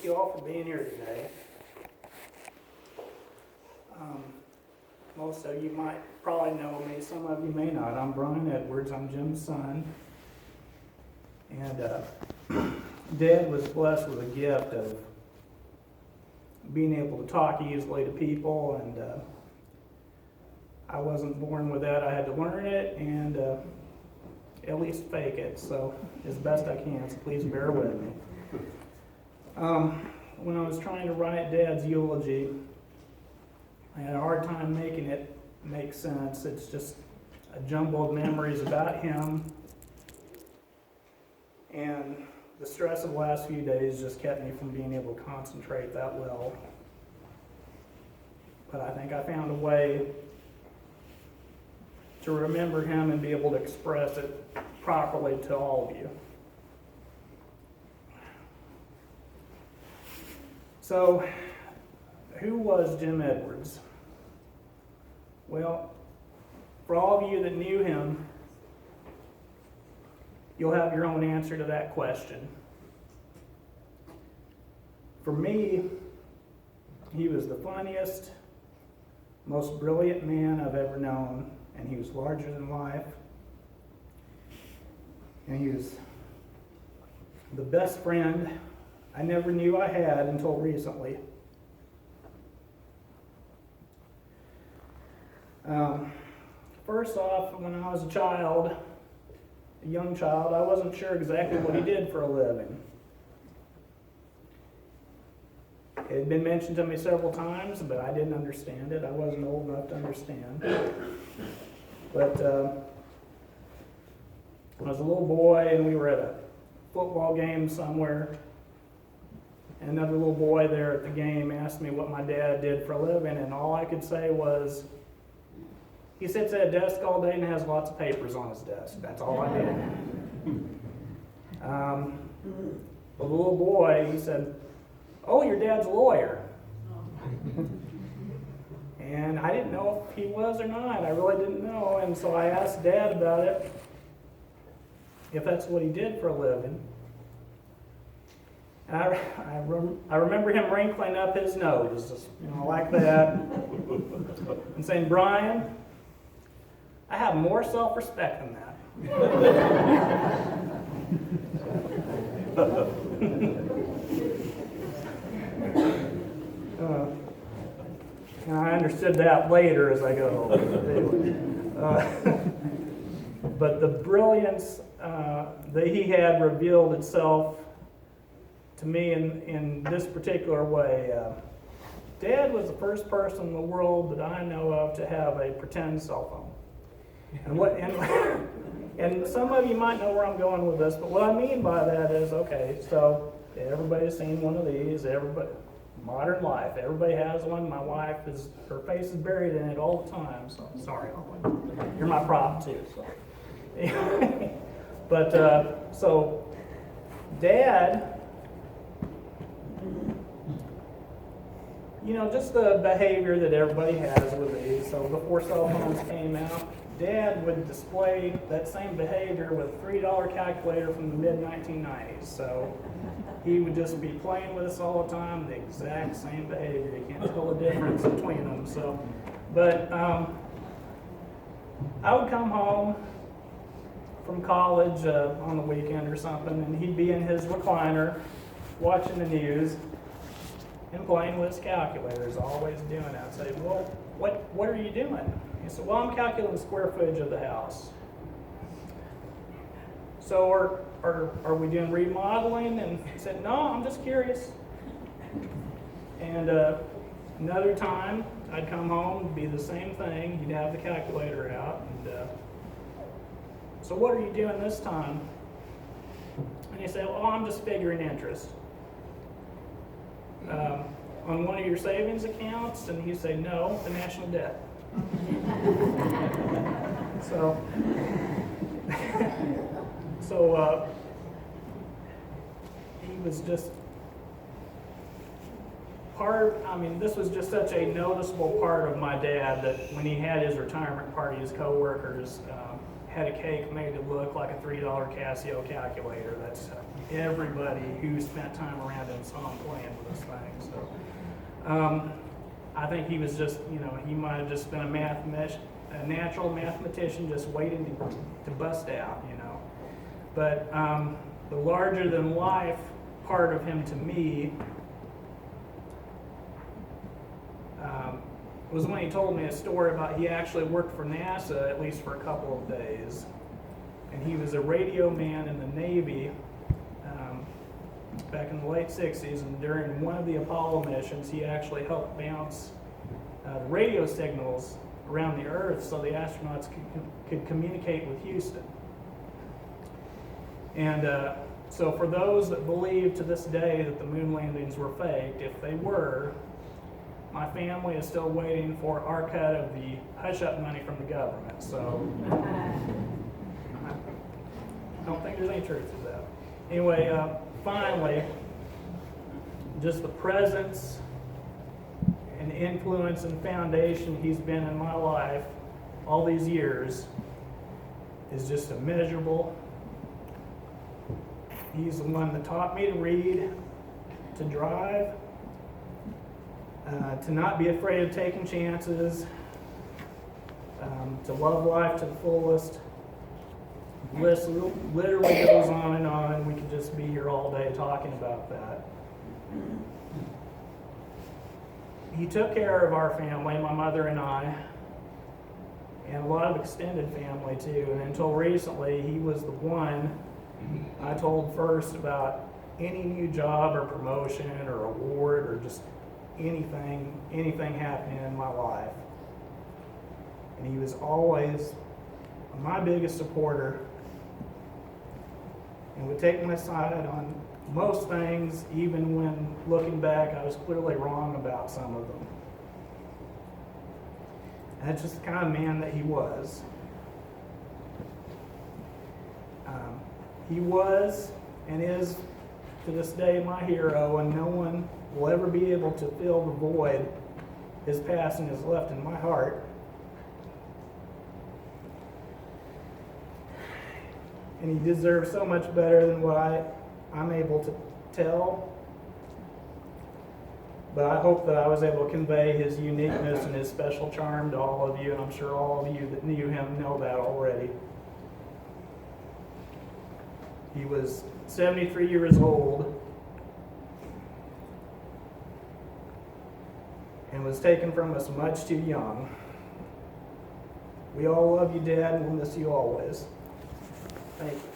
thank you all for being here today. Most of you might probably know me, some of you may not. I'm Brian Edwards, I'm Jim's son. And Dad was blessed with a gift of being able to talk easily to people, and I wasn't born with that. I had to learn it and at least fake it, so as best I can, so please bear with me. When I was trying to write Dad's eulogy, I had a hard time making it make sense. It's just a jumble of memories about him, and the stress of the last few days just kept me from being able to concentrate that well. But I think I found a way to remember him and be able to express it properly to all of you. So, who was Jim Edwards? Well, for all of you that knew him, you'll have your own answer to that question. For me, he was the funniest, most brilliant man I've ever known, and he was larger than life. And he was the best friend I never knew I had until recently. First off, when I was a young child, I wasn't sure exactly what he did for a living. It had been mentioned to me several times, but I didn't understand it. I wasn't old enough to understand. But I was a little boy, and we were at a football game somewhere. And another little boy there at the game asked me what my dad did for a living, and all I could say was, he sits at a desk all day and has lots of papers on his desk. That's all I did. The little boy, he said, "Oh, your dad's a lawyer." And I didn't know if he was or not. I really didn't know. And so I asked Dad about it, if that's what he did for a living. And I remember him wrinkling up his nose, just, like that, and saying, "Brian, I have more self-respect than that." And I understood that later as I go. But the brilliance that he had revealed itself to me in this particular way. Dad was the first person in the world that I know of to have a pretend cell phone. And some of you might know where I'm going with this, but what I mean by that is, okay, so everybody's seen one of these. Modern life, everybody has one. My wife her face is buried in it all the time. So sorry, you're my prop too. So, but so Dad. Just the behavior that everybody has with these. So before cell phones came out, Dad would display that same behavior with a $3 calculator from the mid-1990s. So he would just be playing with us all the time, the exact same behavior. You can't tell the difference between them. So, but I would come home from college on the weekend or something, and he'd be in his recliner watching the news and playing with his calculators, always doing that. I'd say, "Well, what are you doing?" He said, "Well, I'm calculating the square footage of the house." "So are we doing remodeling?" And he said, "No, I'm just curious." And another time, I'd come home, it'd be the same thing. He'd have the calculator out. And "So what are you doing this time?" And he'd say, "Well, I'm just figuring interest. On one of your savings accounts?" And he'd say, "No, the national debt." So he was just this was just such a noticeable part of my dad that when he had his retirement party, his coworkers had a cake made to look like a $3 Casio calculator. That's everybody who spent time around him saw him playing with this thing. So I think he was just, he might have just been a natural mathematician just waiting to bust out, But the larger than life part of him to me was when he told me a story about he actually worked for NASA at least for a couple of days. And he was a radio man in the Navy back in the late 60s, and during one of the Apollo missions, he actually helped bounce the radio signals around the Earth so the astronauts could communicate with Houston. And so for those that believe to this day that the moon landings were faked, if they were, my family is still waiting for our cut of the hush-up money from the government. So I don't think there's any truth to that. Anyway, finally, just the presence and influence and foundation he's been in my life all these years is just immeasurable. He's the one that taught me to read, to drive, to not be afraid of taking chances, to love life to the fullest. The list literally goes on and on. We could just be here all day talking about that. He took care of our family, my mother and I, and a lot of extended family too. And until recently, he was the one I told first about any new job or promotion or award or just anything happening in my life. And he was always my biggest supporter and would take my side on most things, even when looking back I was clearly wrong about some of them. And that's just the kind of man that he was. He was and is to this day my hero, and no one will ever be able to fill the void his passing has left in my heart. And he deserves so much better than what I'm able to tell. But I hope that I was able to convey his uniqueness and his special charm to all of you, and I'm sure all of you that knew him know that already. He was 73 years old and was taken from us much too young. We all love you, Dad, and we'll miss you always. Thank you.